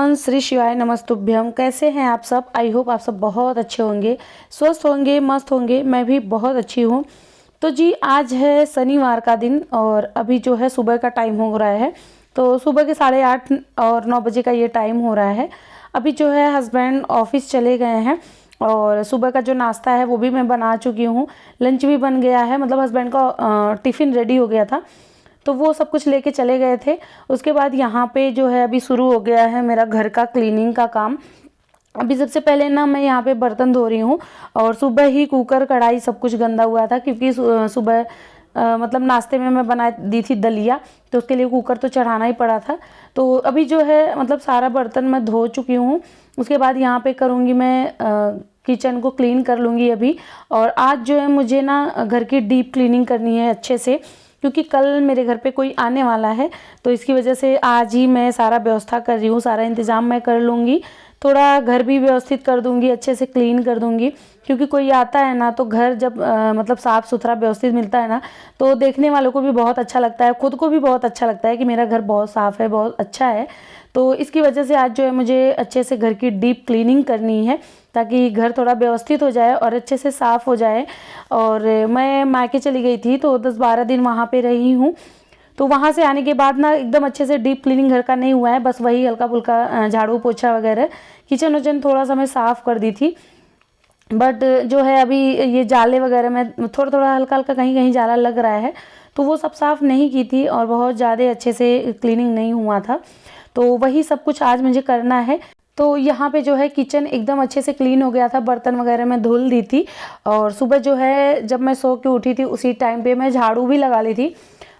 Everyone, Shri शिवाय नमस्तुभ्यम। कैसे हैं आप सब? आई होप आप सब बहुत अच्छे होंगे, स्वस्थ होंगे, मस्त होंगे। मैं भी बहुत अच्छी हूँ। तो जी, आज है शनिवार का दिन और अभी जो है सुबह का टाइम हो रहा है। तो सुबह के 8:30 और 9 बजे का ये टाइम हो रहा है। अभी जो है हस्बैंड ऑफिस चले गए हैं और सुबह का जो नाश्ता है वो भी मैं बना चुकी हूँ। लंच भी बन गया है, मतलब हस्बैंड का टिफ़िन रेडी हो गया था, तो वो सब कुछ लेके चले गए थे। उसके बाद यहाँ पे जो है अभी शुरू हो गया है मेरा घर का क्लीनिंग का काम। अभी सबसे पहले ना मैं यहाँ पे बर्तन धो रही हूँ और सुबह ही कुकर कढ़ाई सब कुछ गंदा हुआ था, क्योंकि सुबह मतलब नाश्ते में मैं बना दी थी दलिया, तो उसके लिए कुकर तो चढ़ाना ही पड़ा था। तो अभी जो है मतलब सारा बर्तन मैं धो चुकी हूँ। उसके बाद यहाँ पे करूँगी मैं किचन को क्लीन कर लूँगी अभी। और आज जो है मुझे ना घर की डीप क्लीनिंग करनी है अच्छे से, क्योंकि कल मेरे घर पे कोई आने वाला है। तो इसकी वजह से आज ही मैं सारा व्यवस्था कर रही हूँ, सारा इंतज़ाम मैं कर लूँगी। थोड़ा घर भी व्यवस्थित कर दूँगी, अच्छे से क्लीन कर दूँगी, क्योंकि कोई आता है ना तो घर जब मतलब साफ़ सुथरा व्यवस्थित मिलता है ना, तो देखने वालों को भी बहुत अच्छा लगता है, खुद को भी बहुत अच्छा लगता है कि मेरा घर बहुत साफ़ है, बहुत अच्छा है। तो इसकी वजह से आज जो है मुझे अच्छे से घर की डीप क्लीनिंग करनी है, ताकि घर थोड़ा व्यवस्थित हो जाए और अच्छे से साफ़ हो जाए। और मैं मायके चली गई थी तो 10-12 दिन वहाँ पे रही हूँ। तो वहाँ से आने के बाद ना एकदम अच्छे से डीप क्लीनिंग घर का नहीं हुआ है, बस वही हल्का फुल्का झाड़ू पोछा वगैरह, किचन वचन थोड़ा सा मैं साफ़ कर दी थी। बट जो है अभी ये जाले वगैरह में थोड़ा थोड़ा हल्का हल्का कहीं कहीं जाला लग रहा है, तो वो सब साफ़ नहीं की थी और बहुत ज़्यादा अच्छे से क्लीनिंग नहीं हुआ था। तो वही सब कुछ आज मुझे करना है। तो यहाँ पे जो है किचन एकदम अच्छे से क्लीन हो गया था, बर्तन वगैरह मैं धुल दी थी। और सुबह जो है जब मैं सो के उठी थी उसी टाइम पे मैं झाड़ू भी लगा ली थी,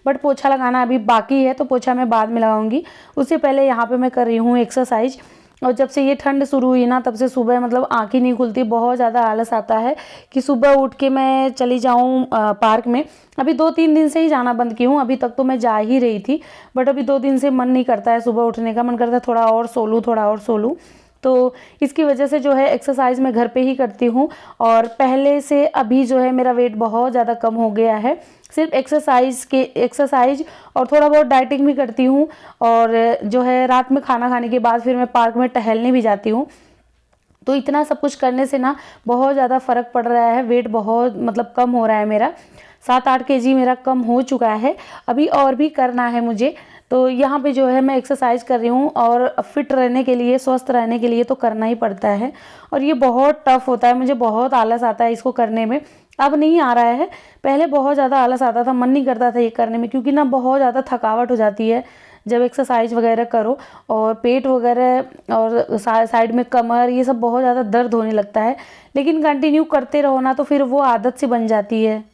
बट पोछा लगाना अभी बाकी है, तो पोछा मैं बाद में लगाऊंगी। उससे पहले यहाँ पे मैं कर रही हूँ एक्सरसाइज। और जब से ये ठंड शुरू हुई ना, तब से सुबह मतलब आँख ही नहीं खुलती, बहुत ज़्यादा आलस आता है कि सुबह उठ के मैं चली जाऊँ पार्क में। अभी 2-3 दिन से ही जाना बंद की हूँ, अभी तक तो मैं जा ही रही थी, बट अभी 2 दिन से मन नहीं करता है सुबह उठने का, मन करता है थोड़ा और सो लूँ, थोड़ा और सो लूँ। तो इसकी वजह से जो है एक्सरसाइज मैं घर पे ही करती हूँ। और पहले से अभी जो है मेरा वेट बहुत ज़्यादा कम हो गया है, सिर्फ एक्सरसाइज और थोड़ा बहुत डाइटिंग भी करती हूँ। और जो है रात में खाना खाने के बाद फिर मैं पार्क में टहलने भी जाती हूँ। तो इतना सब कुछ करने से ना बहुत ज़्यादा फ़र्क पड़ रहा है, वेट बहुत मतलब कम हो रहा है मेरा, 7-8 केजी मेरा कम हो चुका है। अभी और भी करना है मुझे। तो यहाँ पे जो है मैं एक्सरसाइज कर रही हूँ, और फिट रहने के लिए, स्वस्थ रहने के लिए तो करना ही पड़ता है। और ये बहुत टफ होता है, मुझे बहुत आलस आता है इसको करने में। अब नहीं आ रहा है, पहले बहुत ज़्यादा आलस आता था, मन नहीं करता था ये करने में, क्योंकि ना बहुत ज़्यादा थकावट हो जाती है जब एक्सरसाइज वगैरह करो। और पेट वगैरह और साइड में कमर, ये सब बहुत ज़्यादा दर्द होने लगता है। लेकिन कंटिन्यू करते रहो ना तो फिर वो आदत सी बन जाती है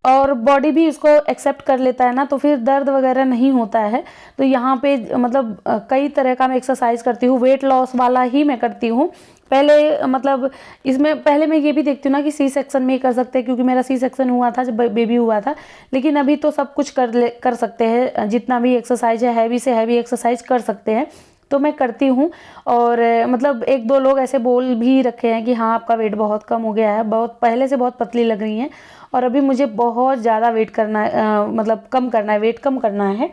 और बॉडी भी इसको एक्सेप्ट कर लेता है ना, तो फिर दर्द वगैरह नहीं होता है। तो यहाँ पे मतलब कई तरह का मैं एक्सरसाइज करती हूँ, वेट लॉस वाला ही मैं करती हूँ। पहले मतलब इसमें पहले मैं ये भी देखती हूँ ना कि सी सेक्शन में ही कर सकते हैं, क्योंकि मेरा सी सेक्शन हुआ था जब बेबी हुआ था। लेकिन अभी तो सब कुछ कर सकते हैं, जितना भी एक्सरसाइज है, हैवी से हैवी एक्सरसाइज कर सकते हैं, तो मैं करती हूँ। और मतलब 1-2 लोग ऐसे बोल भी रखे हैं कि हाँ आपका वेट बहुत कम हो गया है, बहुत पहले से बहुत पतली लग रही हैं। और अभी मुझे बहुत ज़्यादा वेट करना है, मतलब कम करना है, वेट कम करना है।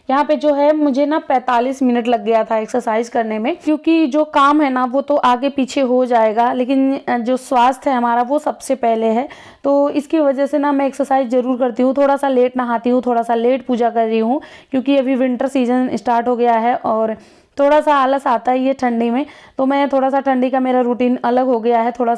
यहाँ पे जो है मुझे ना 45 मिनट लग गया था एक्सरसाइज करने में, क्योंकि जो काम है ना वो तो आगे पीछे हो जाएगा, लेकिन जो स्वास्थ्य है हमारा वो सबसे पहले है। तो इसकी वजह से ना मैं एक्सरसाइज ज़रूर करती हूँ। थोड़ा सा लेट नहाती हूँ, थोड़ा सा लेट पूजा कर रही हूँ, क्योंकि अभी विंटर सीजन स्टार्ट हो गया है और थोड़ा सा आलस आता है ये ठंडी में। तो मैं थोड़ा सा, ठंडी का मेरा रूटीन अलग हो गया है, थोड़ा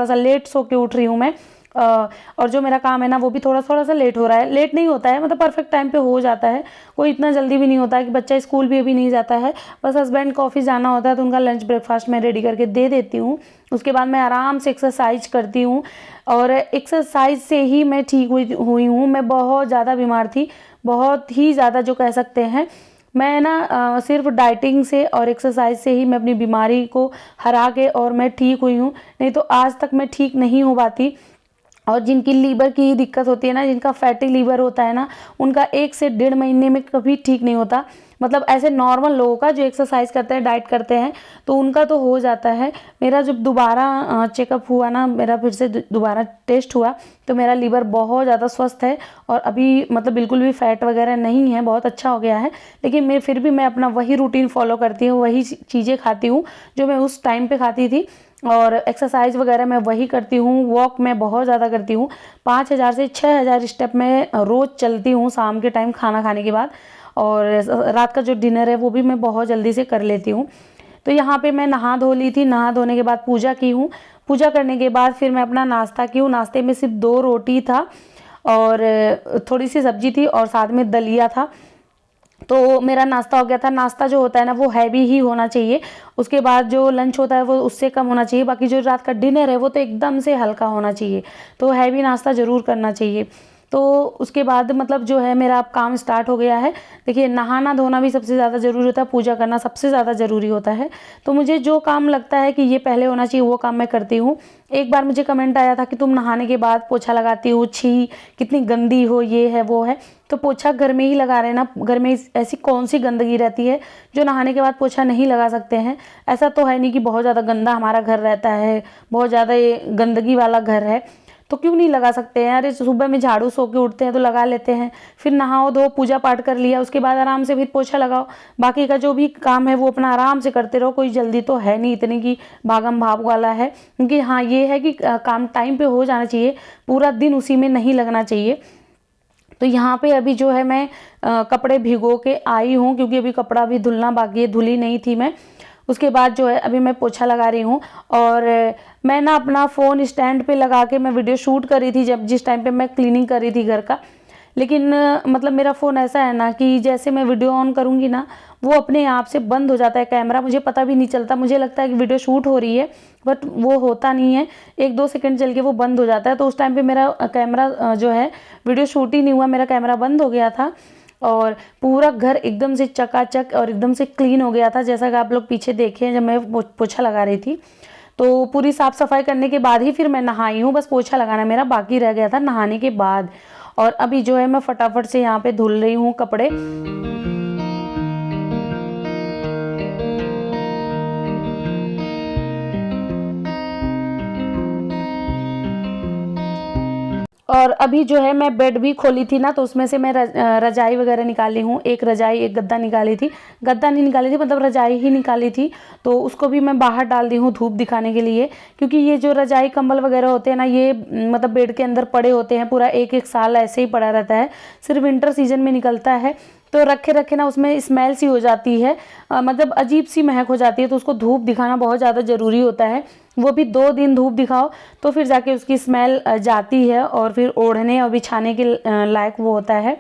सा लेट सो के उठ रही हूँ मैं। और जो मेरा काम है ना वो भी थोड़ा सा लेट हो रहा है, लेट नहीं होता है, मतलब परफेक्ट टाइम पे हो जाता है। कोई इतना जल्दी भी नहीं होता है कि बच्चा स्कूल भी अभी नहीं जाता है, बस हस्बैंड को ऑफिस जाना होता है तो उनका लंच ब्रेकफास्ट मैं रेडी करके दे देती हूँ। उसके बाद मैं आराम से एक्सरसाइज करती हूँ, और एक्सरसाइज से ही मैं ठीक हुई हूँ। मैं बहुत ज़्यादा बीमार थी, बहुत ही ज़्यादा जो कह सकते हैं। मैं ना सिर्फ डाइटिंग से और एक्सरसाइज से ही मैं अपनी बीमारी को हरा के और मैं ठीक हुई हूँ, नहीं तो आज तक मैं ठीक नहीं हो पाती। और जिनकी लीवर की दिक्कत होती है ना, जिनका फैटी लीवर होता है ना, उनका 1 से 1.5 महीने में कभी ठीक नहीं होता। मतलब ऐसे नॉर्मल लोगों का जो एक्सरसाइज करते हैं, डाइट करते हैं, तो उनका तो हो जाता है। मेरा जब दोबारा चेकअप हुआ ना, मेरा फिर से दोबारा टेस्ट हुआ, तो मेरा लीवर बहुत ज़्यादा स्वस्थ है और अभी मतलब बिल्कुल भी फैट वगैरह नहीं है, बहुत अच्छा हो गया है। लेकिन मैं फिर भी मैं अपना वही रूटीन फॉलो करती हूँ, वही चीज़ें खाती हूँ जो मैं उस टाइम पे खाती थी, और एक्सरसाइज वगैरह मैं वही करती हूँ। वॉक मैं बहुत ज़्यादा करती हूँ, 5000 से 6000 स्टेप मैं रोज़ चलती हूँ शाम के टाइम खाना खाने के बाद। और रात का जो डिनर है वो भी मैं बहुत जल्दी से कर लेती हूँ। तो यहाँ पे मैं नहा धो ली थी, नहा धोने के बाद पूजा की हूँ। पूजा करने के बाद फिर मैं अपना नाश्ता की हूँ। नाश्ते में सिर्फ 2 रोटी था और थोड़ी सी सब्जी थी और साथ में दलिया था। तो मेरा नाश्ता हो गया था। नाश्ता जो होता है ना वो हैवी ही होना चाहिए, उसके बाद जो लंच होता है वो उससे कम होना चाहिए। बाकी जो रात का डिनर है वो तो एकदम से हल्का होना चाहिए, तो हैवी नाश्ता ज़रूर करना चाहिए। तो उसके बाद मतलब जो है मेरा अब काम स्टार्ट हो गया है। देखिए, नहाना धोना भी सबसे ज़्यादा ज़रूरी होता है, पूजा करना सबसे ज़्यादा ज़रूरी होता है। तो मुझे जो काम लगता है कि ये पहले होना चाहिए वो काम मैं करती हूँ। एक बार मुझे कमेंट आया था कि तुम नहाने के बाद पोछा लगाती हो, छी कितनी गंदी हो, ये है वो है। तो पोछा घर में ही लगा रहे हैं ना, घर में ऐसी कौन सी गंदगी रहती है जो नहाने के बाद पोछा नहीं लगा सकते हैं। ऐसा तो है नहीं कि बहुत ज़्यादा गंदा हमारा घर रहता है, बहुत ज़्यादा ये गंदगी वाला घर है, तो क्यों नहीं लगा सकते हैं। अरे सुबह में झाड़ू सो के उठते हैं तो लगा लेते हैं, फिर नहाओ धो पूजा पाठ कर लिया, उसके बाद आराम से फिर पोछा लगाओ। बाकी का जो भी काम है वो अपना आराम से करते रहो, कोई जल्दी तो है नहीं इतनी की भागम भाग वाला है। क्योंकि हाँ ये है कि काम टाइम पे हो जाना चाहिए, पूरा दिन उसी में नहीं लगना चाहिए। तो यहाँ पे अभी जो है मैं कपड़े भिगो के आई हूँ, क्योंकि अभी कपड़ा भी धुलना बाकी है, धुली नहीं थी मैं। उसके बाद जो है अभी मैं पोछा लगा रही हूँ। और मैं ना अपना फ़ोन स्टैंड पे लगा के मैं वीडियो शूट कर रही थी जब जिस टाइम पे मैं क्लीनिंग कर रही थी घर का। लेकिन मतलब मेरा फ़ोन ऐसा है ना कि जैसे मैं वीडियो ऑन करूँगी ना, वो अपने आप से बंद हो जाता है कैमरा, मुझे पता भी नहीं चलता। मुझे लगता है कि वीडियो शूट हो रही है, बट वो होता नहीं है, 1-2 सेकंड चल के वो बंद हो जाता है। तो उस टाइम पे मेरा कैमरा जो है, वीडियो शूट ही नहीं हुआ, मेरा कैमरा बंद हो गया था। और पूरा घर एकदम से चकाचक और एकदम से क्लीन हो गया था, जैसा कि आप लोग पीछे देखे हैं जब मैं पोछा लगा रही थी। तो पूरी साफ़ सफाई करने के बाद ही फिर मैं नहाई हूँ, बस पोछा लगाना मेरा बाकी रह गया था नहाने के बाद। और अभी जो है मैं फटाफट से यहाँ पे धुल रही हूँ कपड़े। और अभी जो है मैं बेड भी खोली थी ना, तो उसमें से मैं रजाई वगैरह निकाली हूँ। एक रजाई, एक गद्दा निकाली थी, गद्दा नहीं निकाली थी, मतलब रजाई ही निकाली थी। तो उसको भी मैं बाहर डाल दी हूँ धूप दिखाने के लिए, क्योंकि ये जो रजाई कंबल वगैरह होते हैं ना, ये मतलब बेड के अंदर पड़े होते हैं, पूरा 1-1 साल ऐसे ही पड़ा रहता है, सिर्फ विंटर सीजन में निकलता है। तो रखे रखे ना उसमें स्मेल सी हो जाती है, मतलब अजीब सी महक हो जाती है। तो उसको धूप दिखाना बहुत ज़्यादा ज़रूरी होता है, वो भी 2 दिन धूप दिखाओ तो फिर जाके उसकी स्मेल जाती है और फिर ओढ़ने और बिछाने के लायक वो होता है।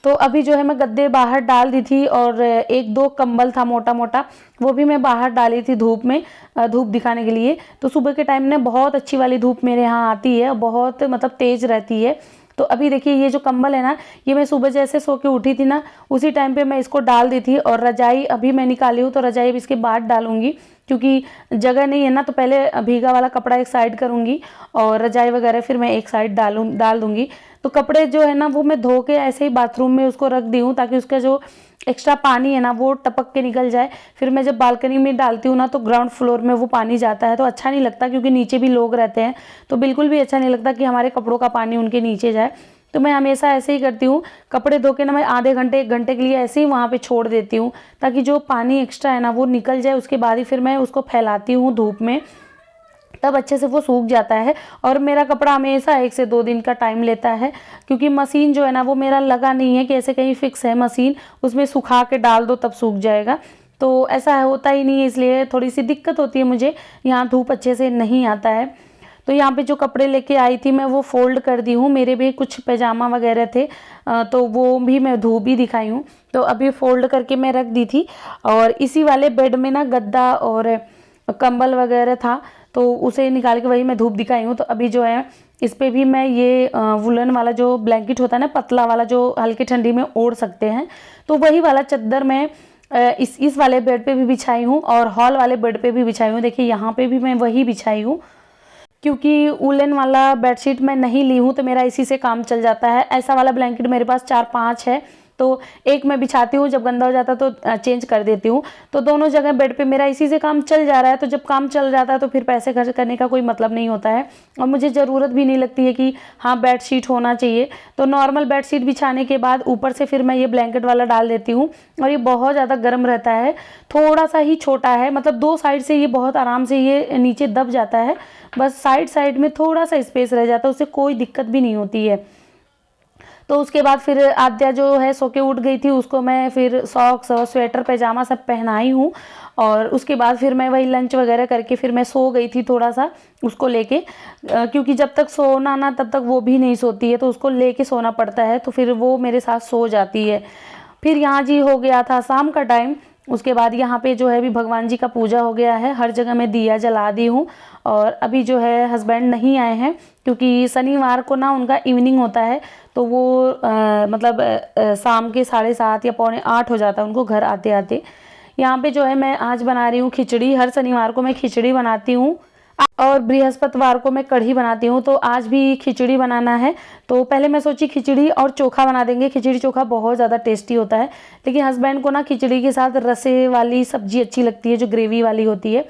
तो अभी जो है मैं गद्दे बाहर डाल दी थी, और 1-2 कंबल था मोटा मोटा, वो भी मैं बाहर डाली थी धूप में, धूप दिखाने के लिए। तो सुबह के टाइम में बहुत अच्छी वाली धूप मेरे यहाँ आती है, बहुत मतलब तेज़ रहती है। तो अभी देखिए ये जो कंबल है ना, ये मैं सुबह जैसे सो के उठी थी ना, उसी टाइम पे मैं इसको डाल दी थी। और रजाई अभी मैं निकाली हूँ, तो रजाई अब इसके बाद डालूंगी, क्योंकि जगह नहीं है ना, तो पहले भीगा वाला कपड़ा एक साइड करूँगी और रजाई वगैरह फिर मैं एक साइड डाल दूँगी। तो कपड़े जो है ना वो मैं धो के ऐसे ही बाथरूम में उसको रख दी हूँ, ताकि उसका जो एक्स्ट्रा पानी है ना वो टपक के निकल जाए। फिर मैं जब बालकनी में डालती हूँ ना, तो ग्राउंड फ्लोर में वो पानी जाता है, तो अच्छा नहीं लगता, क्योंकि नीचे भी लोग रहते हैं, तो बिल्कुल भी अच्छा नहीं लगता कि हमारे कपड़ों का पानी उनके नीचे जाए। तो मैं हमेशा ऐसे ही करती हूँ, कपड़े धो के ना मैं आधे घंटे 1 घंटे के लिए ऐसे ही वहाँ पे छोड़ देती हूँ, ताकि जो पानी एक्स्ट्रा है ना वो निकल जाए। उसके बाद ही फिर मैं उसको फैलाती हूँ धूप में, तब अच्छे से वो सूख जाता है। और मेरा कपड़ा हमेशा 1 से 2 दिन का टाइम लेता है, क्योंकि मशीन जो है ना वो मेरा लगा नहीं है कि ऐसे कहीं फिक्स है मशीन, उसमें सुखा के डाल दो तब सूख जाएगा, तो ऐसा होता ही नहीं है, इसलिए थोड़ी सी दिक्कत होती है मुझे, यहाँ धूप अच्छे से नहीं आता है। तो यहाँ पे जो कपड़े लेके आई थी मैं वो फ़ोल्ड कर दी हूँ, मेरे भी कुछ पैजामा वगैरह थे, तो वो भी मैं धूप भी दिखाई हूँ। तो अभी फ़ोल्ड करके मैं रख दी थी। और इसी वाले बेड में ना गद्दा और कंबल वगैरह था, तो उसे निकाल के वही मैं धूप दिखाई हूँ। तो अभी जो है इस पे भी मैं ये वुलन वाला जो ब्लैंकेट होता है ना, पतला वाला, जो हल्की ठंडी में ओढ़ सकते हैं, तो वही वाला चद्दर मैं इस वाले बेड पे भी बिछाई हूँ और हॉल वाले बेड पे भी बिछाई हूँ। देखिए यहाँ पे भी मैं वही बिछाई हूँ। क्योंकि वुलन वाला बेडशीट मैं नहीं ली हूँ तो मेरा इसी से काम चल जाता है। ऐसा वाला ब्लैंकेट मेरे पास 4-5 है, तो एक मैं बिछाती हूँ, जब गंदा हो जाता है तो चेंज कर देती हूँ। तो दोनों जगह बेड पे मेरा इसी से काम चल जा रहा है। तो जब काम चल जाता है तो फिर पैसे खर्च करने का कोई मतलब नहीं होता है, और मुझे ज़रूरत भी नहीं लगती है कि हाँ बेडशीट होना चाहिए। तो नॉर्मल बेडशीट बिछाने के बाद ऊपर से फिर मैं ये ब्लैंकेट वाला डाल देती हूँ, और ये बहुत ज़्यादा गर्म रहता है। थोड़ा सा ही छोटा है, मतलब 2 साइड से ये बहुत आराम से ये नीचे दब जाता है, बस साइड साइड में थोड़ा सा स्पेस रह जाता है, उससे कोई दिक्कत भी नहीं होती है। तो उसके बाद फिर आद्या जो है सो के उठ गई थी, उसको मैं फिर सॉक्स और स्वेटर पैजामा सब पहनाई हूँ। और उसके बाद फिर मैं वही लंच वगैरह करके फिर मैं सो गई थी थोड़ा सा उसको लेके, क्योंकि जब तक सोना ना तब तक वो भी नहीं सोती है, तो उसको लेके सोना पड़ता है, तो फिर वो मेरे साथ सो जाती है। फिर यहाँ जी हो गया था शाम का टाइम। उसके बाद यहाँ पे जो है अभी भगवान जी का पूजा हो गया है, हर जगह मैं दिया जला दी हूँ। और अभी जो है हस्बैंड नहीं आए हैं, क्योंकि शनिवार को ना उनका इवनिंग होता है, तो वो मतलब शाम के 7:30 या 7:45 हो जाता है उनको घर आते आते। यहाँ पे जो है मैं आज बना रही हूँ खिचड़ी। हर शनिवार को मैं खिचड़ी बनाती हूँ और बृहस्पतिवार को मैं कढ़ी बनाती हूँ, तो आज भी खिचड़ी बनाना है। तो पहले मैं सोची खिचड़ी और चोखा बना देंगे, खिचड़ी चोखा बहुत ज़्यादा टेस्टी होता है। लेकिन हस्बैंड को ना खिचड़ी के साथ रसे वाली सब्जी अच्छी लगती है, जो ग्रेवी वाली होती है।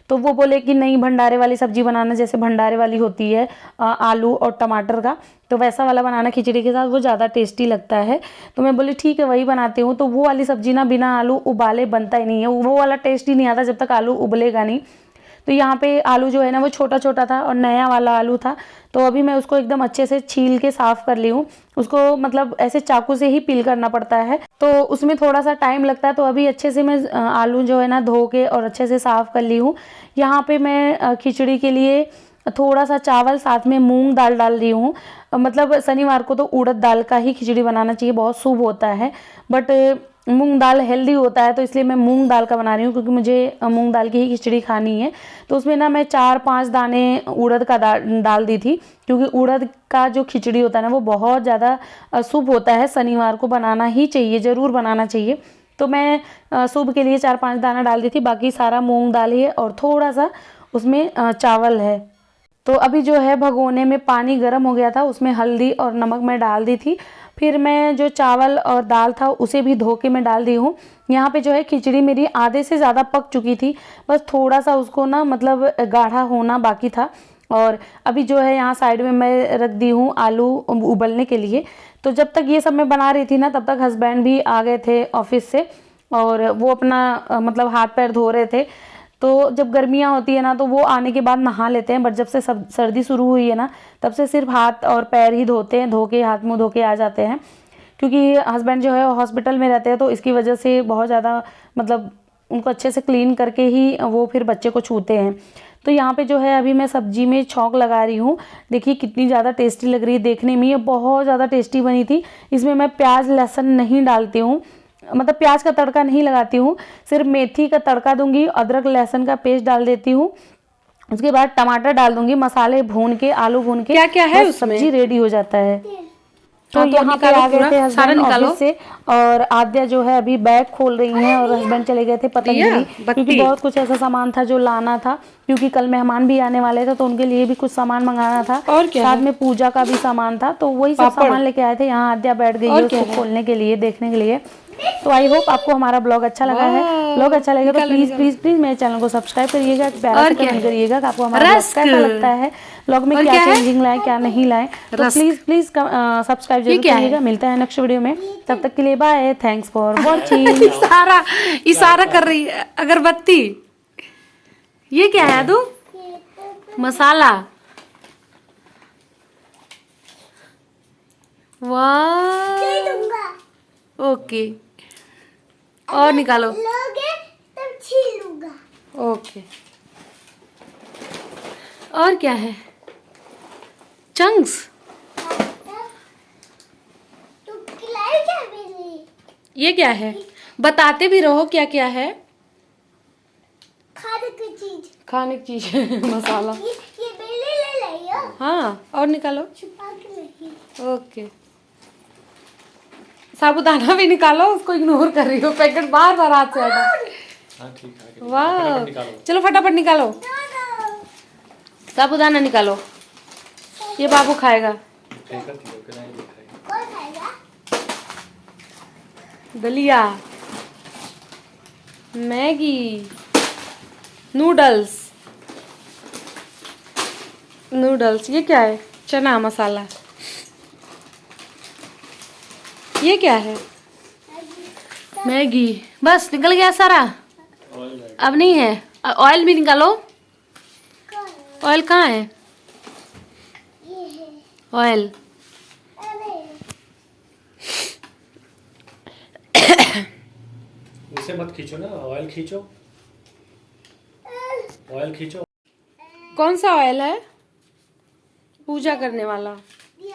तो वो बोले कि नहीं, भंडारे वाली सब्जी बनाना, जैसे भंडारे वाली होती है आलू और टमाटर का, तो वैसा वाला बनाना खिचड़ी के साथ, वो ज़्यादा टेस्टी लगता है। तो मैं बोली ठीक है वही बनाती हूँ। तो वो वाली सब्जी ना बिना आलू उबाले बनता ही नहीं है, वो वाला टेस्ट ही नहीं आता जब तक आलू उबलेगा नहीं। तो यहाँ पे आलू जो है ना वो छोटा छोटा था और नया वाला आलू था, तो अभी मैं उसको एकदम अच्छे से छील के साफ़ कर ली हूँ। उसको मतलब ऐसे चाकू से ही पील करना पड़ता है, तो उसमें थोड़ा सा टाइम लगता है। तो अभी अच्छे से मैं आलू जो है ना धो के और अच्छे से साफ़ कर ली हूँ। यहाँ पे मैं खिचड़ी के लिए थोड़ा सा चावल साथ में मूंग दाल डाल रही हूँ। मतलब शनिवार को तो उड़द दाल का ही खिचड़ी बनाना चाहिए, बहुत शुभ होता है, बट मूंग दाल हेल्दी होता है, तो इसलिए मैं मूंग दाल का बना रही हूँ, क्योंकि मुझे मूंग दाल की ही खिचड़ी खानी है। तो उसमें ना मैं 4-5 दाने उड़द का डाल दी थी, क्योंकि उड़द का जो खिचड़ी होता है ना वो बहुत ज़्यादा शुभ होता है, शनिवार को बनाना ही चाहिए, ज़रूर बनाना चाहिए। तो मैं शुभ के लिए 4-5 दाना डाल दी थी, बाकी सारा मूंग दाल ही है और थोड़ा सा उसमें चावल है। तो अभी जो है भगोने में पानी गर्म हो गया था, उसमें हल्दी और नमक मैं डाल दी थी। फिर मैं जो चावल और दाल था उसे भी धो के मैं डाल दी हूँ। यहाँ पे जो है खिचड़ी मेरी आधे से ज़्यादा पक चुकी थी, बस थोड़ा सा उसको ना मतलब गाढ़ा होना बाकी था। और अभी जो है यहाँ साइड में मैं रख दी हूँ आलू उबलने के लिए। तो जब तक ये सब मैं बना रही थी ना, तब तक हस्बैंड भी आ गए थे ऑफिस से, और वो अपना मतलब हाथ पैर धो रहे थे। तो जब गर्मियाँ होती है ना तो वो आने के बाद नहा लेते हैं, बट जब से सर्दी शुरू हुई है ना तब से सिर्फ हाथ और पैर ही धोते हैं, धो के हाथ मुँह धो के आ जाते हैं, क्योंकि हस्बैंड जो है हॉस्पिटल में रहते हैं, तो इसकी वजह से बहुत ज़्यादा मतलब उनको अच्छे से क्लीन करके ही वो फिर बच्चे को छूते हैं। तो यहाँ पे जो है अभी मैं सब्जी में छौंक लगा रही हूँ। देखिए कितनी ज़्यादा टेस्टी लग रही है देखने में, ये बहुत ज़्यादा टेस्टी बनी थी। इसमें मैं प्याज लहसुन नहीं डालती हूँ, मतलब प्याज का तड़का नहीं लगाती हूँ, सिर्फ मेथी का तड़का दूंगी, अदरक लहसुन का पेस्ट डाल देती हूँ। उसके बाद टमाटर डाल दूंगी, मसाले भून के, आलू भून के, क्या क्या है बस उसमें? सब्जी रेडी हो जाता है। तो हाँ, तो यहाँ पे निकालो आ गए पूरा, थे सारा हस्बैंड निकालो। ऑफिस से, और आद्या जो है अभी बैग खोल रही हैं, और हस्बैंड चले गए थे पतंजलि, क्योंकि बत्ती। बहुत कुछ ऐसा सामान था जो लाना था, क्योंकि कल मेहमान भी आने वाले थे, तो उनके लिए भी कुछ सामान मंगाना था, और क्या साथ है? में पूजा का भी सामान था, तो वही सब पापड़। सामान लेके आए थे। यहाँ आद्या बैठ गई है और क्या उसको है? खोलने के लिए, देखने के लिए। तो आई होप आपको हमारा ब्लॉग अच्छा लगा है। वाह, ब्लॉग अच्छा लगेगा तो निकालो प्लीज़ निकालो। प्लीज़ प्लीज़ मेरे चैनल को सब्सक्राइब करिएगा, प्यारा और सा क्या कमेंट है? करिएगा कि आपको हमारा ब्लॉग रस्क। कैसा लगता है, ब्लॉग में और क्या क्या है? चेंजिंग लाए क्या नहीं लाए। तो रस्क। प्लीज़ प्लीज़ सब्सक्राइब ये जरूर क्या है? करिएगा। मिलता है नेक्स्ट वीडियो में, तब तक के लिए बाय, थैंक्स फॉर वॉचिंग। इशारा इशारा कर रही है, अगरबत्ती। ये क्या है तू? मसाला। वाह, ओके, और निकालो। तब छीलूंगा। ओके, और क्या है? चंक्स। तू खिलाई क्या मेरी? ये क्या है? बताते भी रहो क्या क्या है। खाने की चीज। खाने की चीज। मसाला। ये बेले ले लाइयो। हाँ, और निकालो। छुपा के नहीं। ओके, साबुदाना भी निकालो, उसको इग्नोर कर रही हो, पैकेट बार बार हाथ से हटा। हाँ ठीक है, वाह, चलो फटाफट निकालो। No, no. साबुदाना निकालो, ये बाबू खाएगा। कौन खाएगा? दलिया, मैगी, नूडल्स। नूडल्स, ये क्या है? चना मसाला। ये क्या है? मैगी। बस निकल गया सारा, अब नहीं है। ऑयल भी निकालो। कौन? ऑयल कहाँ है? ये है। ऑयल। अरे इसे मत खींचो ना, ऑयल खींचो, ऑयल खींचो। कौन सा ऑयल है? पूजा करने वाला। ये